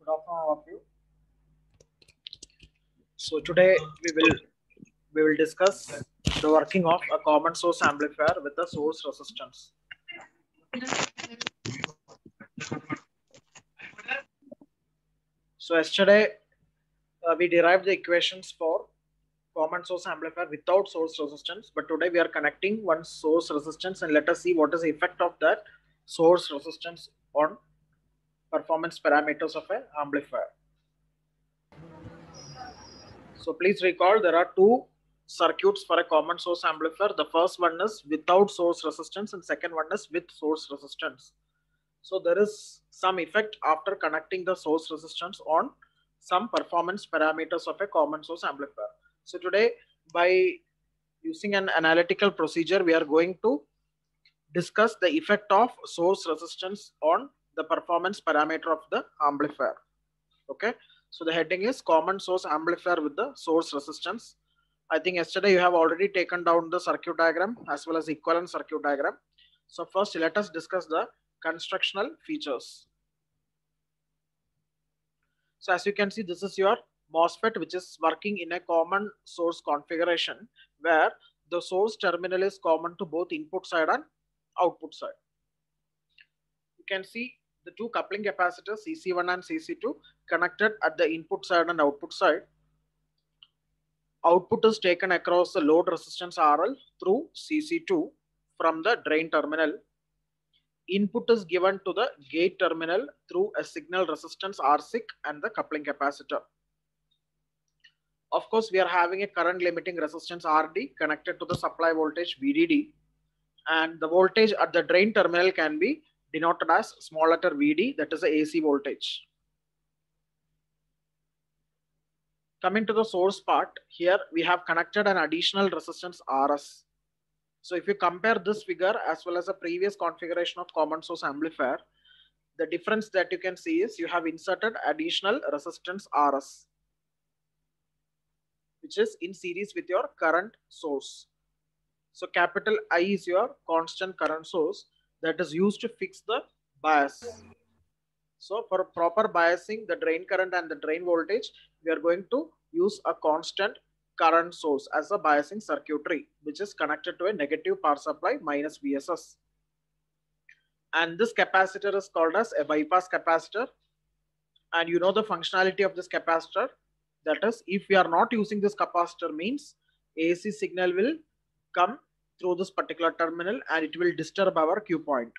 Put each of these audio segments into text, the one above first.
Good afternoon, all of you. So today we will discuss the working of a common source amplifier with a source resistance. So yesterday we derived the equations for common source amplifier without source resistance, but today we are connecting one source resistance and let us see what is the effect of that source resistance on performance parameters of an amplifier. So please recall there are two circuits for a common source amplifier. The first one is without source resistance and second one is with source resistance. So there is some effect after connecting the source resistance on some performance parameters of a common source amplifier. So today by using an analytical procedure we are going to discuss the effect of source resistance on the performance parameter of the amplifier. Okay, so the heading is common source amplifier with the source resistance. I think yesterday you have already taken down the circuit diagram as well as equivalent circuit diagram. So first let us discuss the constructional features. So as you can see, this is your MOSFET which is working in a common source configuration where the source terminal is common to both input side and output side. You can see the two coupling capacitors CC1 and CC2 connected at the input side and output side. Output is taken across the load resistance RL through CC2 from the drain terminal. Input is given to the gate terminal through a signal resistance RSIC and the coupling capacitor. Of course, we are having a current limiting resistance RD connected to the supply voltage VDD, and the voltage at the drain terminal can be denoted as small letter VD, that is the AC voltage. Coming to the source part, here we have connected an additional resistance RS. So if you compare this figure as well as a previous configuration of common source amplifier, the difference that you can see is you have inserted additional resistance RS, which is in series with your current source. So capital I is your constant current source that is used to fix the bias. So for proper biasing the drain current and the drain voltage, we are going to use a constant current source as a biasing circuitry, which is connected to a negative power supply minus VSS. And this capacitor is called as a bypass capacitor. And you know the functionality of this capacitor. That is, if we are not using this capacitor means AC signal will come through this particular terminal and it will disturb our Q point.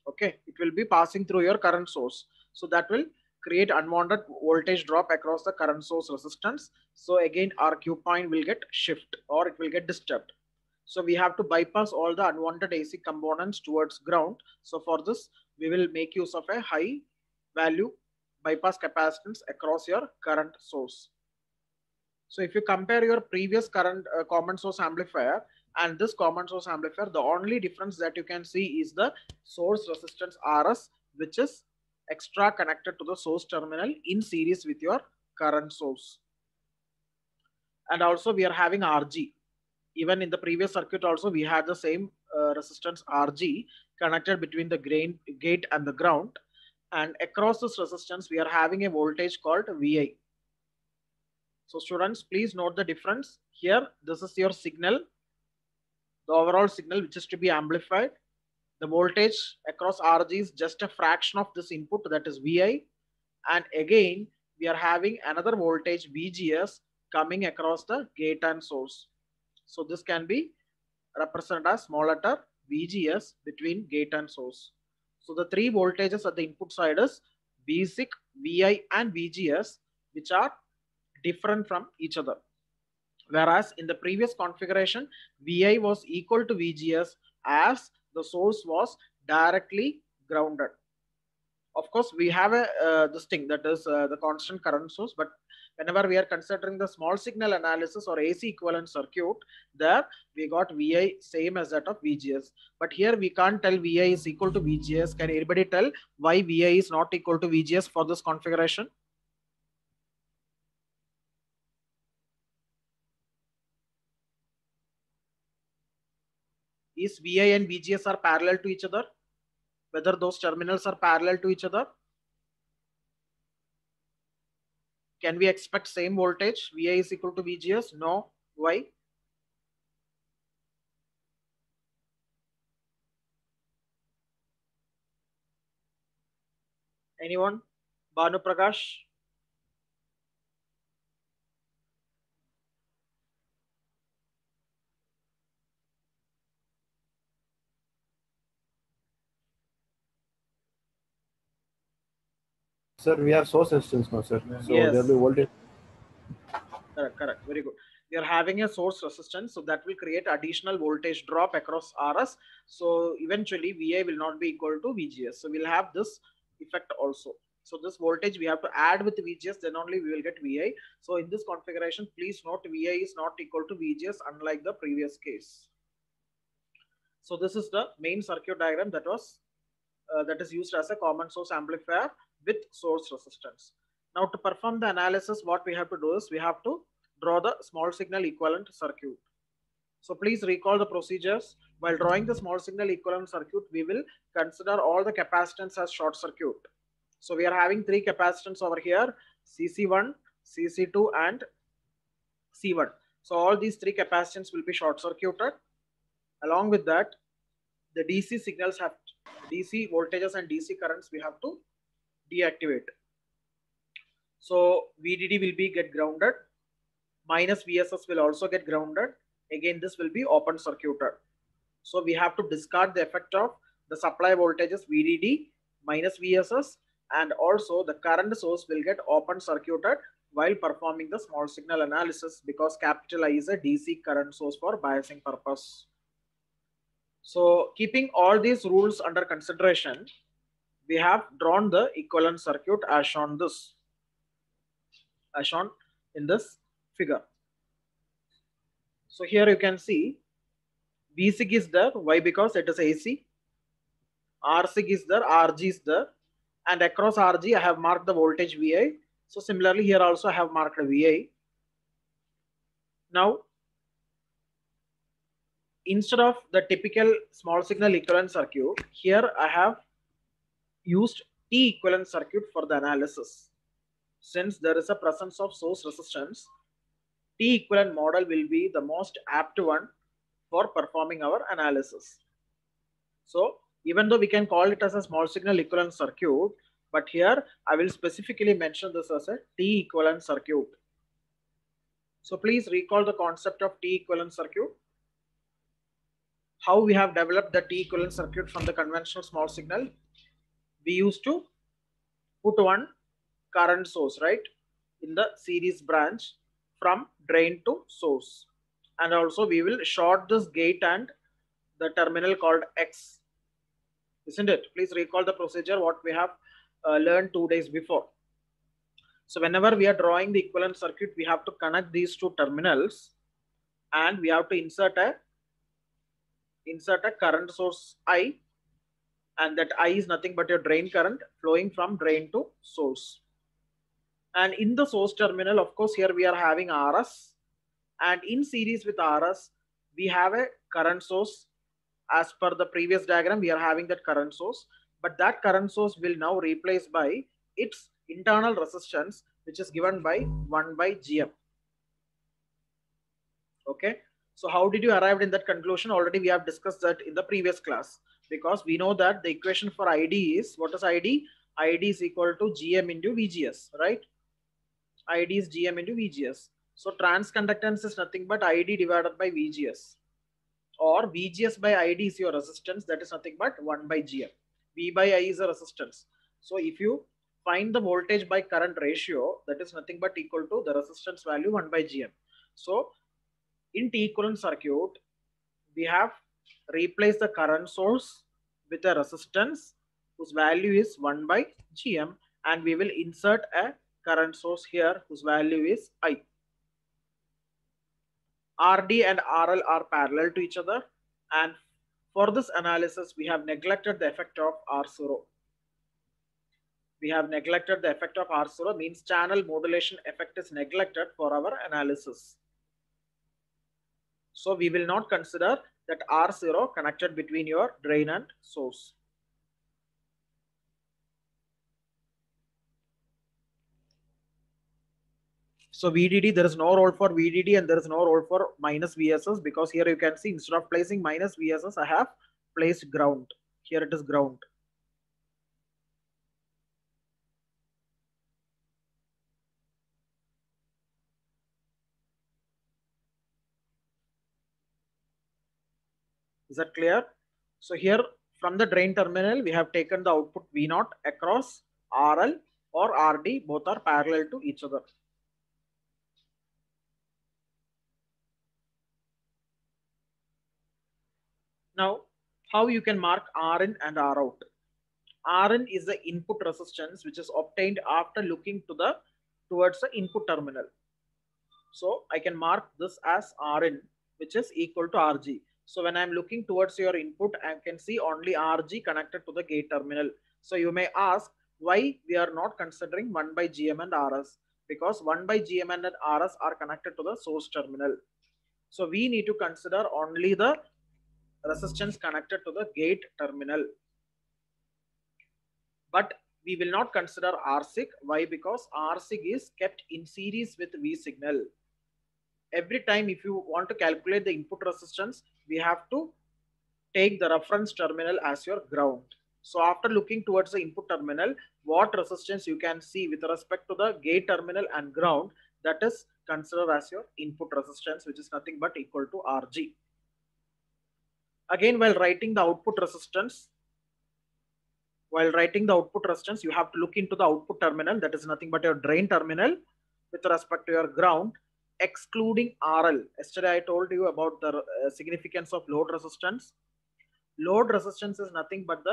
Okay, it will be passing through your current source. So that will create unwanted voltage drop across the current source resistance. So again, our Q point will get shift or it will get disturbed. So we have to bypass all the unwanted AC components towards ground. So for this, we will make use of a high value bypass capacitance across your current source. So if you compare your previous current common source amplifier and this common source amplifier, the only difference that you can see is the source resistance RS, which is extra connected to the source terminal in series with your current source. And also we are having RG. Even in the previous circuit also we had the same resistance RG connected between the gate and the ground. And across this resistance, we are having a voltage called VI. So students, please note the difference. Here, this is your signal, the overall signal which is to be amplified. The voltage across RG is just a fraction of this input, that is VI. And again, we are having another voltage VGS coming across the gate and source. So this can be represented as small letter VGS between gate and source. So the three voltages at the input side is basic, VI and VGS, which are different from each other. Whereas in the previous configuration, VI was equal to VGS as the source was directly grounded. Of course, we have a this thing that is the constant current source, but whenever we are considering the small signal analysis or AC equivalent circuit, there we got VI same as that of VGS. But here we can't tell VI is equal to VGS. Can anybody tell why VI is not equal to VGS for this configuration? Is VI and VGS are parallel to each other? Whether those terminals are parallel to each other? Can we expect same voltage? VA is equal to VGS? No. Why? Anyone? Banu Prakash? Sir, we have source resistance now, sir. So Yes. there will be voltage. Correct, correct. Very good. We are having a source resistance, so that will create additional voltage drop across RS. So eventually VA will not be equal to VGS. So we'll have this effect also. So this voltage we have to add with VGS, then only we will get VA. So in this configuration, please note VA is not equal to VGS, unlike the previous case. So this is the main circuit diagram that is used as a common source amplifier with source resistance. Now to perform the analysis, what we have to do is we have to draw the small signal equivalent circuit. So please recall the procedures. While drawing the small signal equivalent circuit, we will consider all the capacitance as short circuit. So we are having three capacitance over here, CC1, CC2 and C1. So all these three capacitance will be short circuited. Along with that, the DC signals have DC voltages and DC currents we have to deactivate. So VDD will be get grounded, minus VSS will also get grounded. Again, this will be open circuited. So we have to discard the effect of the supply voltages VDD minus VSS, and also the current source will get open circuited while performing the small signal analysis, because capital I is a DC current source for biasing purpose. So keeping all these rules under consideration, we have drawn the equivalent circuit as shown in this figure. So here you can see VSIG is there. Why? Because it is AC. RSIG is there, RG is there, and across RG I have marked the voltage VI. So similarly here also I have marked VI. Now instead of the typical small signal equivalent circuit, here I have used T equivalent circuit for the analysis. Since there is a presence of source resistance, T equivalent model will be the most apt one for performing our analysis. So even though we can call it as a small signal equivalent circuit, but here I will specifically mention this as a T equivalent circuit. So please recall the concept of T equivalent circuit. How we have developed the T equivalent circuit from the conventional small signal. We used to put one current source, right, in the series branch from drain to source, and also we will short this gate and the terminal called X, isn't it? Please recall the procedure what we have learned 2 days before. So whenever we are drawing the equivalent circuit, we have to connect these two terminals, and we have to insert a current source I, and that I is nothing but your drain current flowing from drain to source. And in the source terminal, of course, here we are having RS, and in series with RS, we have a current source. As per the previous diagram, we are having that current source, but that current source will now replace by its internal resistance, which is given by 1 by GM. Okay, so how did you arrive in that conclusion? Already we have discussed that in the previous class, because we know that the equation for ID is, what is ID? ID is equal to GM into VGS, right? ID is GM into VGS. So transconductance is nothing but ID divided by VGS, or VGS by ID is your resistance, that is nothing but 1 by GM. V by I is a resistance. So if you find the voltage by current ratio, that is nothing but equal to the resistance value 1 by GM. So in T equivalent circuit, we have replaced the current source with a resistance whose value is 1 by GM, and we will insert a current source here whose value is I. RD and RL are parallel to each other, and for this analysis we have neglected the effect of R0. We have neglected the effect of R0, means channel modulation effect is neglected for our analysis. So we will not consider that R0 connected between your drain and source. So VDD, there is no role for VDD and there is no role for minus VSS, because here you can see instead of placing minus VSS, I have placed ground. Here it is ground. Is that clear? So here from the drain terminal, we have taken the output V0 across RL or RD, both are parallel to each other. Now, how you can mark Rin and Rout? Rn is the input resistance which is obtained after looking towards the input terminal. So I can mark this as Rn, which is equal to Rg. So when I'm looking towards your input, I can see only Rg connected to the gate terminal. So you may ask why we are not considering 1 by Gm and Rs, because 1 by Gm and Rs are connected to the source terminal. So we need to consider only the resistance connected to the gate terminal. But we will not consider RSig. Why? Because RSig is kept in series with V signal. Every time if you want to calculate the input resistance, we have to take the reference terminal as your ground. So after looking towards the input terminal, what resistance you can see with respect to the gate terminal and ground, that is considered as your input resistance, which is nothing but equal to Rg. Again, while writing the output resistance, you have to look into the output terminal, that is nothing but your drain terminal with respect to your ground, excluding RL. Yesterday I told you about the significance of load resistance. Load resistance is nothing but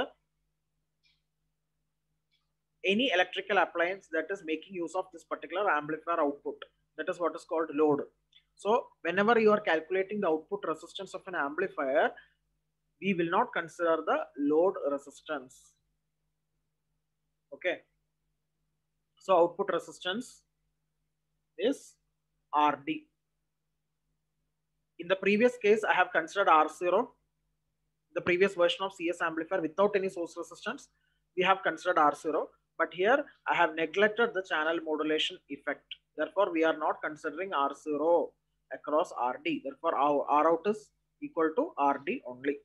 any electrical appliance that is making use of this particular amplifier output. That is what is called load. So whenever you are calculating the output resistance of an amplifier, we will not consider the load resistance. Okay. So output resistance is RD. In the previous case, I have considered R0. The previous version of CS amplifier without any source resistance, we have considered R0. But here I have neglected the channel modulation effect. Therefore, we are not considering R0 across RD. Therefore, our Rout is equal to RD only.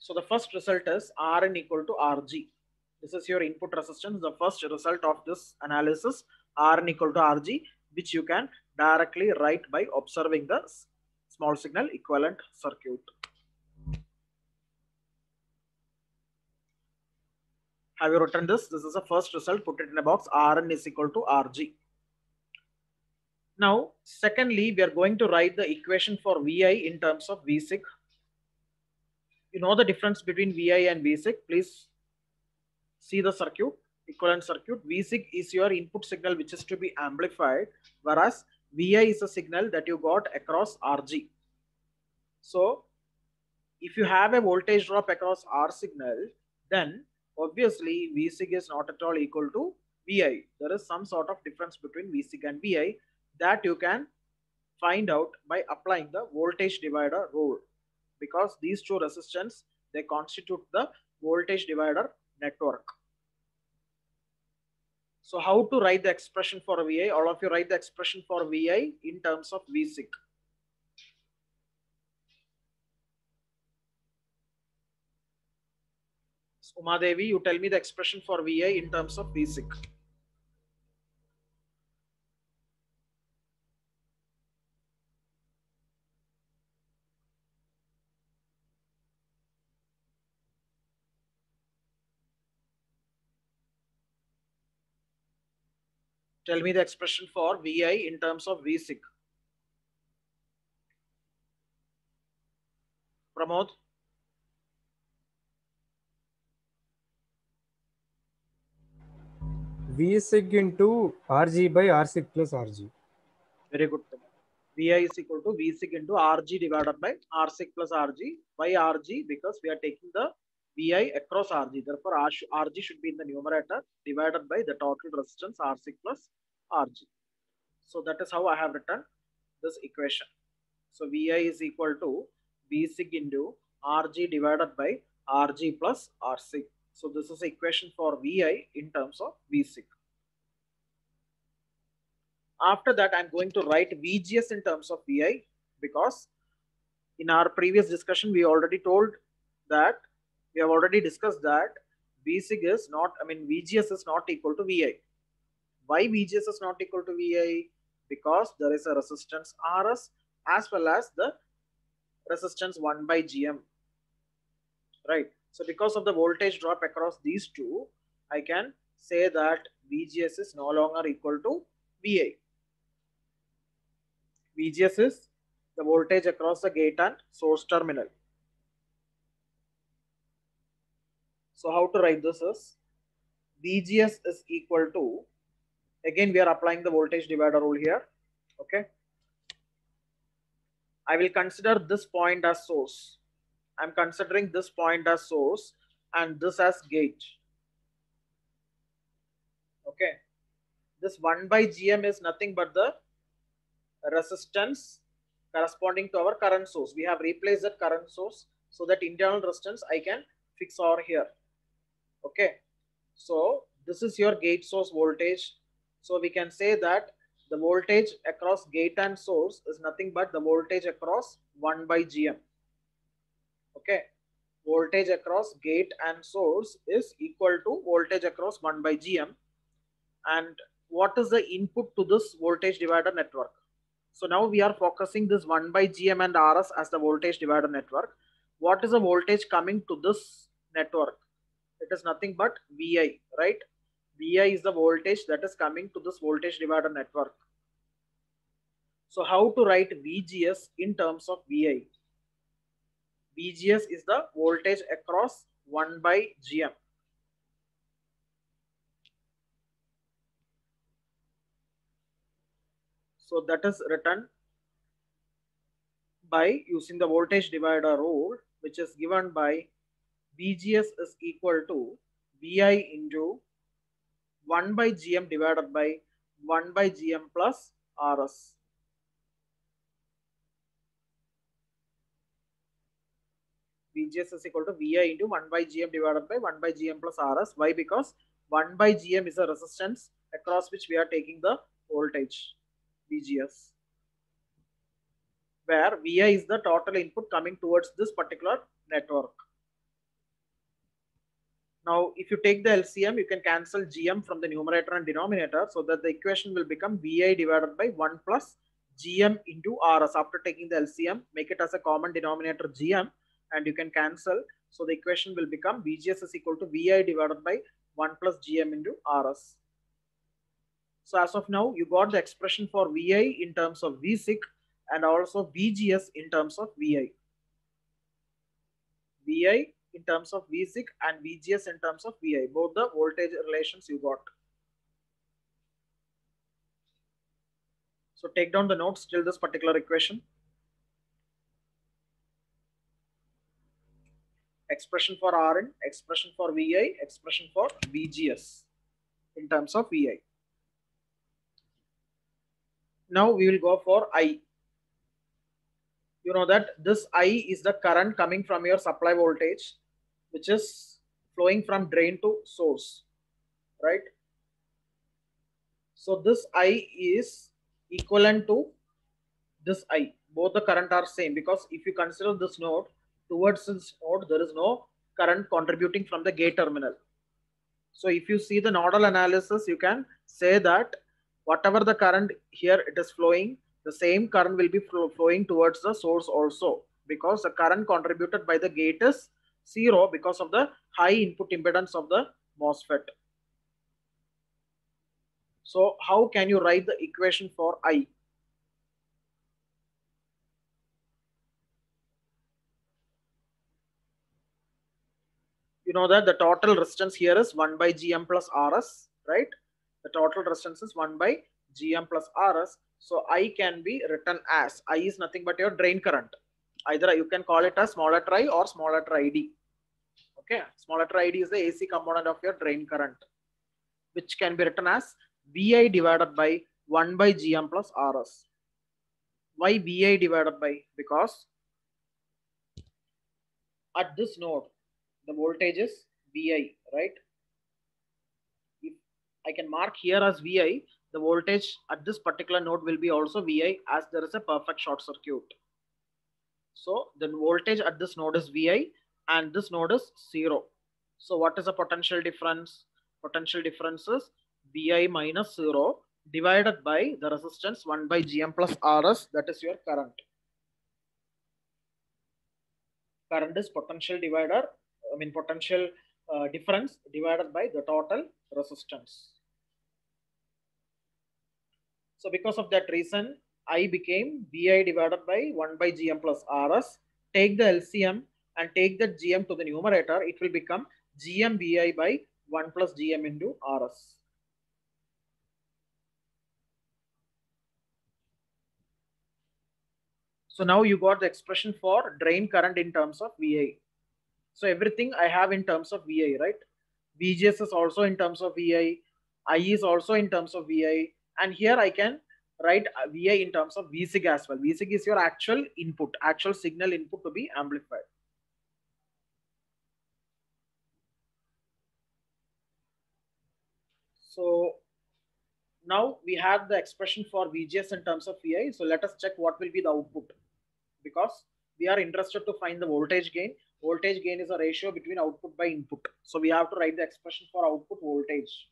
So the first result is Rn equal to Rg. This is your input resistance. The first result of this analysis, Rn equal to Rg, which you can directly write by observing the small signal equivalent circuit. Have you written this? This is the first result. Put it in a box. Rn is equal to Rg. Now, secondly, we are going to write the equation for Vi in terms of Vsig. You know the difference between Vi and Vsig. Please see the circuit, equivalent circuit. Vsig is your input signal which is to be amplified, whereas Vi is a signal that you got across Rg. So if you have a voltage drop across R signal, then obviously Vsig is not at all equal to Vi. There is some sort of difference between Vsig and Vi that you can find out by applying the voltage divider rule, because these two resistance, they constitute the voltage divider network. So how to write the expression for Vi? All of you write the expression for Vi in terms of Vsig. Uma Devi, you tell me the expression for Vi in terms of Vsig. Tell me the expression for Vi in terms of Vsig. Pramod? Vsig into Rg by Rsig plus Rg. Very good. Vi is equal to Vsig into Rg divided by Rsig plus Rg. Why Rg? Because we are taking the Vi across Rg. Therefore, Rg should be in the numerator divided by the total resistance Rsig plus Rg. So that is how I have written this equation. So Vi is equal to Vsig into Rg divided by Rg plus Rsig. So this is the equation for Vi in terms of Vsig. After that, I'm going to write VGS in terms of VI, because in our previous discussion, we already told that we have already discussed that VSIG is not, VGS is not equal to VI. Why VGS is not equal to VI? Because there is a resistance RS as well as the resistance 1 by GM, right? So because of the voltage drop across these two, I can say that VGS is no longer equal to VI. VGS is the voltage across the gate and source terminal. So how to write this is VGS is equal to, again we are applying the voltage divider rule here. Okay, I will consider this point as source. I'm considering this point as source and this as gate. Okay, this 1 by GM is nothing but the resistance corresponding to our current source. We have replaced that current source, so that internal resistance I can fix over here. Okay, so this is your gate source voltage. So we can say that the voltage across gate and source is nothing but the voltage across 1 by GM. Okay, voltage across gate and source is equal to voltage across 1 by GM. And what is the input to this voltage divider network? So now we are focusing this 1 by GM and RS as the voltage divider network. What is the voltage coming to this network? It is nothing but VI, right? VI is the voltage that is coming to this voltage divider network. So how to write VGS in terms of VI? VGS is the voltage across 1 by GM. So that is written by using the voltage divider rule, which is given by VGS is equal to VI into 1 by GM divided by 1 by GM plus RS. VGS is equal to VI into 1 by GM divided by 1 by GM plus RS. Why? Because 1 by GM is a resistance across which we are taking the voltage, VGS, where VI is the total input coming towards this particular network. Now, if you take the LCM, you can cancel GM from the numerator and denominator, so that the equation will become VI divided by 1 plus GM into RS. After taking the LCM, make it as a common denominator GM, and you can cancel. So the equation will become VGS is equal to VI divided by 1 plus GM into RS. So as of now, you got the expression for VI in terms of VSIC and also VGS in terms of VI. VI in terms of VSIC and VGS in terms of VI. Both the voltage relations you got. So take down the notes till this particular equation. Expression for Rn, expression for VI, expression for VGS in terms of VI. Now we will go for I. You know that this I is the current coming from your supply voltage, which is flowing from drain to source, right? So this I is equivalent to this I. Both the current are same, because if you consider this node, towards this node there is no current contributing from the gate terminal. So if you see the nodal analysis, you can say that whatever the current here it is flowing, the same current will be flowing towards the source also, because the current contributed by the gate is 0 because of the high input impedance of the MOSFET. So how can you write the equation for I? You know that the total resistance here is 1 by GM plus RS, right? The total resistance is 1 by GM plus RS. So I can be written as, I is nothing but your drain current. Either you can call it as small letter I or small letter ID. Okay, small letter ID is the AC component of your drain current, which can be written as VI divided by 1 by GM plus RS. Why VI divided by? Because at this node, the voltage is VI, right? If I can mark here as VI, the voltage at this particular node will be also Vi, as there is a perfect short circuit. So the voltage at this node is Vi and this node is 0. So what is the potential difference? Potential difference is Vi minus 0 divided by the resistance 1 by Gm plus Rs, that is your current. Current is potential divider, potential difference divided by the total resistance. So because of that reason, I became Vi divided by 1 by Gm plus Rs. Take the LCM and take that Gm to the numerator, it will become Gm Vi by 1 plus Gm into Rs. So now you got the expression for drain current in terms of Vi. So everything I have in terms of Vi, right? VGS is also in terms of Vi, I is also in terms of Vi, and here I can write Vi in terms of Vsig as well. Vsig is your actual input, actual signal input to be amplified. So now we have the expression for VGS in terms of Vi. So let us check what will be the output, because we are interested to find the voltage gain. Voltage gain is a ratio between output by input. So we have to write the expression for output voltage.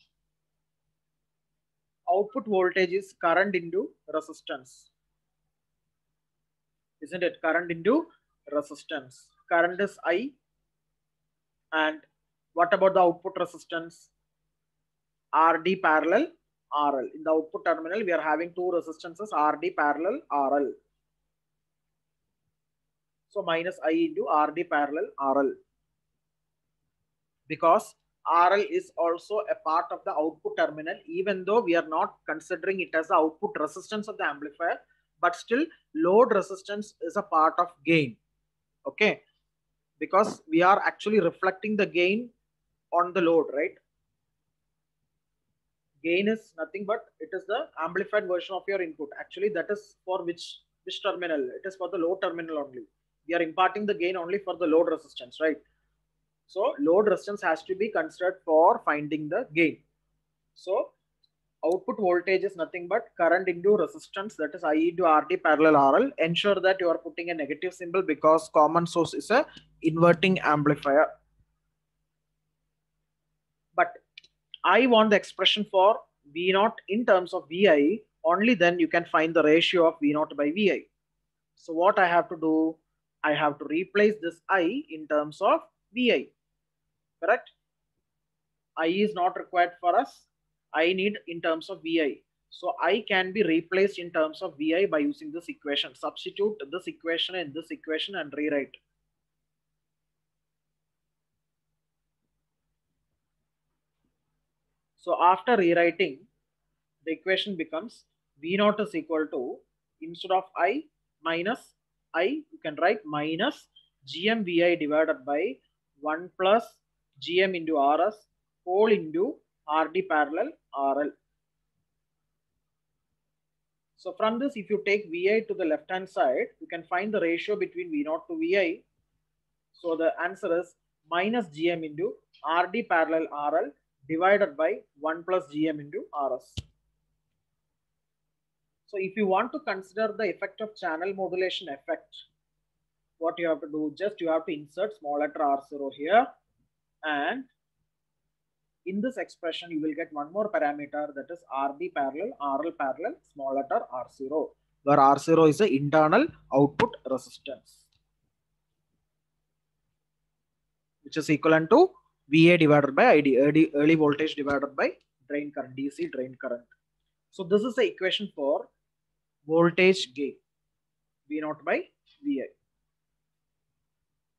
Output voltage is current into resistance. Isn't it? Current into resistance. Current is I. And what about the output resistance? RD parallel RL. In the output terminal, we are having two resistances, RD parallel RL. So minus I into RD parallel RL. Because RL is also a part of the output terminal, even though we are not considering it as the output resistance of the amplifier, but still load resistance is a part of gain. Okay, because we are actually reflecting the gain on the load, right? Gain is nothing but it is the amplified version of your input. Actually, that is for which terminal? It is for the load terminal only. We are imparting the gain only for the load resistance, right? So load resistance has to be considered for finding the gain. So output voltage is nothing but current into resistance, that is I into RD parallel RL. Ensure that you are putting a negative symbol because common source is a inverting amplifier. But I want the expression for V0 in terms of Vi. Only then you can find the ratio of V0 by Vi. So what I have to do? I have to replace this I in terms of Vi. Correct? I is not required for us. I need in terms of Vi. So I can be replaced in terms of Vi by using this equation. Substitute this equation in this equation and rewrite. So after rewriting, the equation becomes V0 is equal to, instead of I minus I, you can write minus Gm Vi divided by 1 plus Gm into Rs whole into RD parallel RL. So from this, if you take Vi to the left hand side, you can find the ratio between V0 to Vi. So the answer is minus Gm into RD parallel RL divided by 1 plus Gm into Rs. So if you want to consider the effect of channel modulation effect, what you have to do, just you have to insert small letter R0 here, and in this expression you will get one more parameter, that is RD parallel RL parallel small letter R0, where R0 is the internal output resistance, which is equivalent to VA divided by ID, early voltage divided by drain current, DC drain current. So this is the equation for voltage gain, V0 by Vi.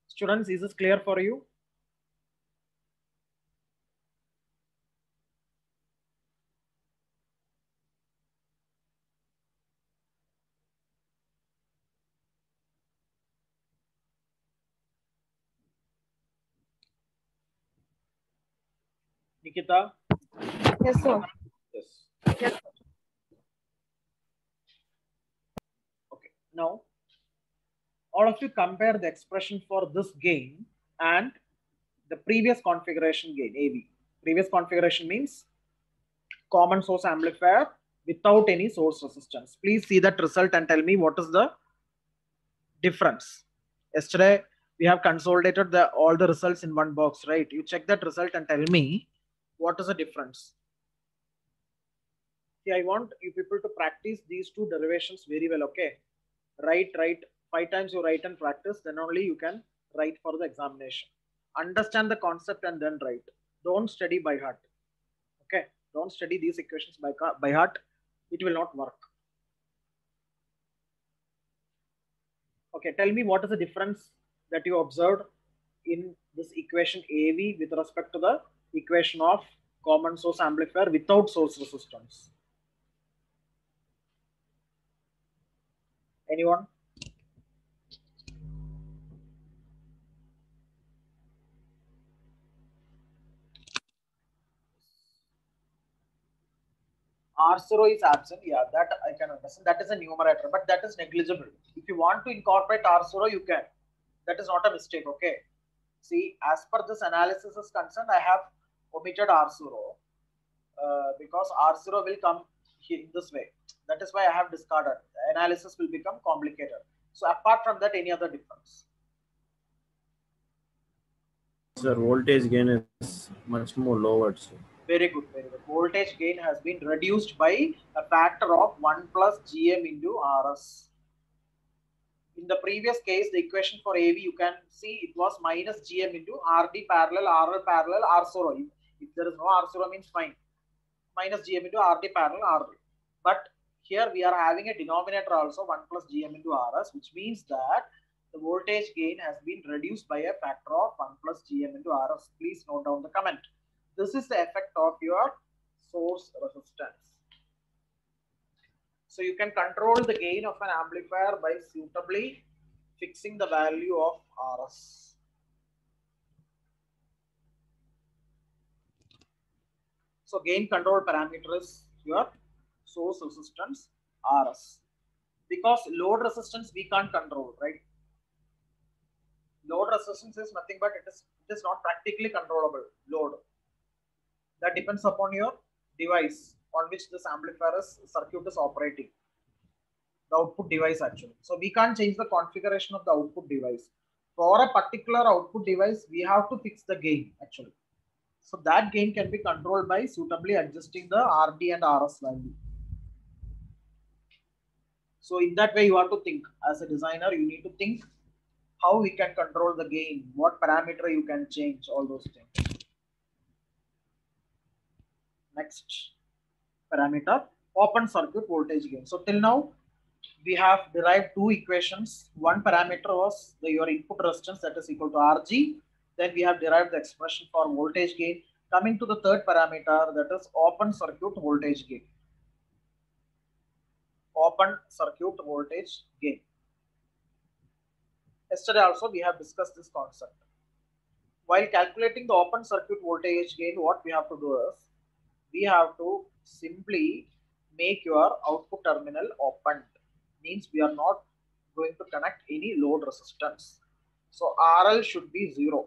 Students, is this clear for you? Nikita? Yes, sir. Yes. Yes. Okay. Now, all of you compare the expression for this gain and the previous configuration gain, AV. Previous configuration means common source amplifier without any source resistance. Please see that result and tell me what is the difference. Yesterday we have consolidated all the results in one box, right? You check that result and tell me what is the difference. See, I want you people to practice these two derivations very well, okay? Write 5 times you write and practice, then only you can write for the examination. Understand the concept and then write. Don't study by heart, okay? Don't study these equations by heart. It will not work. Okay, tell me what is the difference that you observed in this equation AV with respect to the equation of common source amplifier without source resistance. Anyone? R0 is absent. Yeah, that I can understand. That is a numerator, but that is negligible. If you want to incorporate R0, you can. That is not a mistake, okay? See, as per this analysis is concerned, I have omitted R0 because R0 will come in this way. That is why I have discarded. The analysis will become complicated. So apart from that, any other difference? Sir, voltage gain is much more lower. Sir. Very good, very good. Voltage gain has been reduced by a factor of 1 plus Gm into Rs. In the previous case, the equation for AV, you can see it was minus Gm into Rd parallel, RL parallel, R0. If there is no R0 means fine. Minus Gm into Rd parallel, RL. But here we are having a denominator also 1 plus Gm into Rs, which means that the voltage gain has been reduced by a factor of 1 plus Gm into Rs. Please note down the comment. This is the effect of your source resistance. So you can control the gain of an amplifier by suitably fixing the value of Rs. So gain control parameter is your source resistance Rs. Because load resistance we can't control, right? Load resistance is nothing but it is not practically controllable load. That depends upon your device on which this amplifier circuit is operating. The output device actually. So we can't change the configuration of the output device. For a particular output device, we have to fix the gain actually. So that gain can be controlled by suitably adjusting the Rd and Rs value. So in that way, you have to think as a designer, you need to think how we can control the gain, what parameter you can change, all those things. Next parameter, open circuit voltage gain. So till now, we have derived two equations. One parameter was your input resistance, that is equal to Rg. Then we have derived the expression for voltage gain. Coming to the third parameter, that is open circuit voltage gain. Open circuit voltage gain. Yesterday also we have discussed this concept. While calculating the open circuit voltage gain, what we have to do is, we have to simply make your output terminal open. Means we are not going to connect any load resistance. So RL should be 0.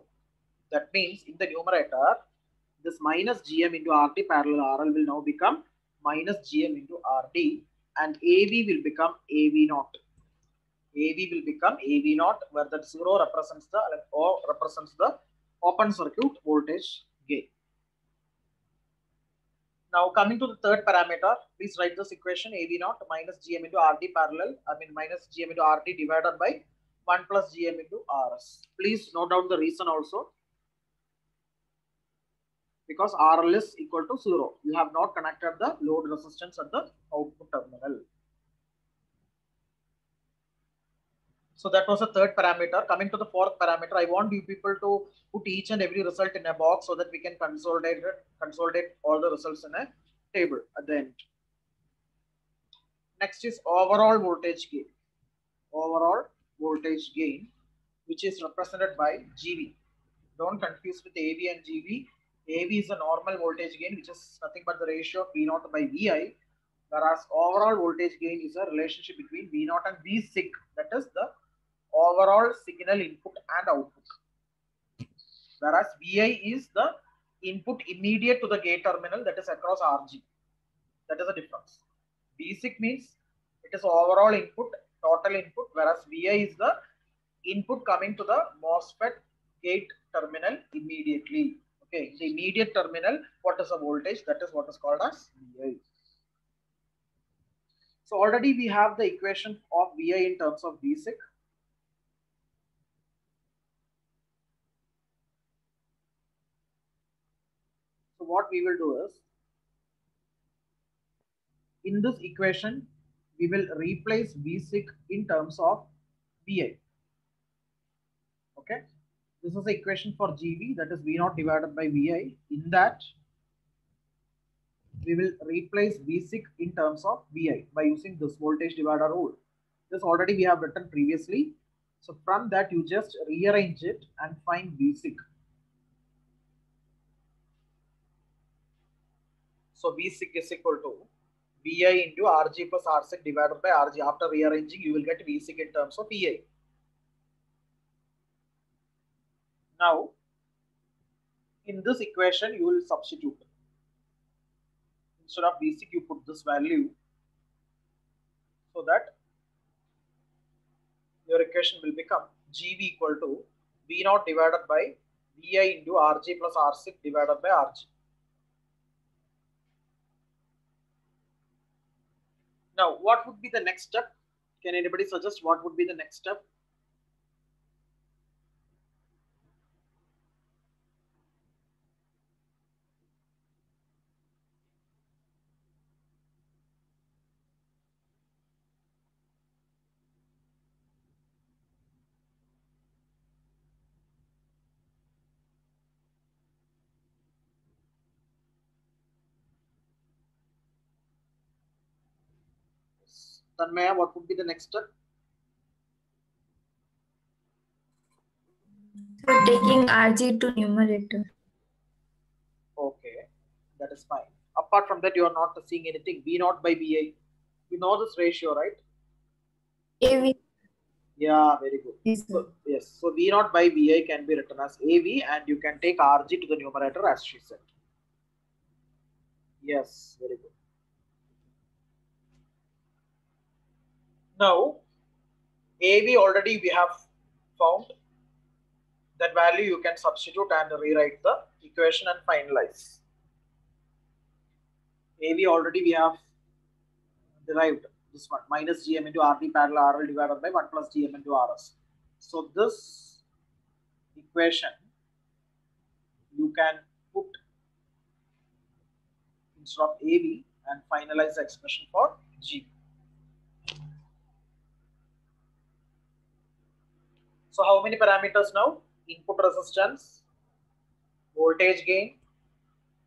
That means in the numerator, this minus Gm into Rd parallel RL will now become minus Gm into Rd, and AV will become AV naught. AV will become AV naught, where that 0 represents the open circuit voltage gain. Now coming to the third parameter, please write this equation AV naught minus Gm into Rd parallel, minus Gm into Rd divided by 1 plus Gm into Rs. Please note down the reason also. Because RL is equal to 0. You have not connected the load resistance at the output terminal. So that was the third parameter. Coming to the fourth parameter, I want you people to put each and every result in a box so that we can consolidate all the results in a table at the end. Next is overall voltage gain. Overall voltage gain, which is represented by GV. Don't confuse with AV and GV. AV is a normal voltage gain, which is nothing but the ratio of V0 by Vi, whereas overall voltage gain is a relationship between V0 and V sig, that is the overall signal input and output. Whereas Vi is the input immediate to the gate terminal, that is across Rg. That is the difference. Basic means it is overall input, total input, whereas Vi is the input coming to the MOSFET gate terminal immediately. Okay, the immediate terminal, what is the voltage? That is what is called as Vi. So already we have the equation of Vi in terms of basic. So what we will do is, in this equation, we will replace basic in terms of Vi. Okay, this is the equation for Gv, that is V0 divided by Vi. In that, we will replace basic in terms of Vi by using this voltage divider rule. This already we have written previously. So from that, you just rearrange it and find basic. So basic is equal to Vi into Rg plus Rsec divided by Rg. After rearranging, you will get basic in terms of Vi. Now, in this equation, you will substitute. Instead of basic, you put this value so that your equation will become Gv equal to V0 divided by Vi into Rg plus Rsec divided by Rg. Now, what would be the next step? Can anybody suggest what would be the next step? Tanmaya, what would be the next step? So taking Rg to numerator. Okay, that is fine. Apart from that, you are not seeing anything. V0 by Vi. You know this ratio, right? AV. Yeah, very good. Yes, So yes, so V0 by Vi can be written as AV, and you can take Rg to the numerator as she said. Yes, very good. Now, AV already we have found. That value you can substitute and rewrite the equation and finalize. AV already we have derived this one, minus Gm into Rd parallel RL divided by 1 plus Gm into Rs. So this equation you can put instead of AV and finalize the expression for G. So how many parameters now? Input resistance, voltage gain,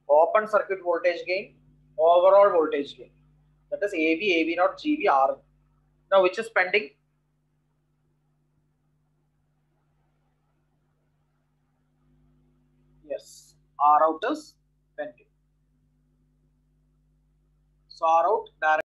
open circuit voltage gain, overall voltage gain. That is AV, AV0, GV, RL. Now which is pending? Yes, R out is pending. So R out direct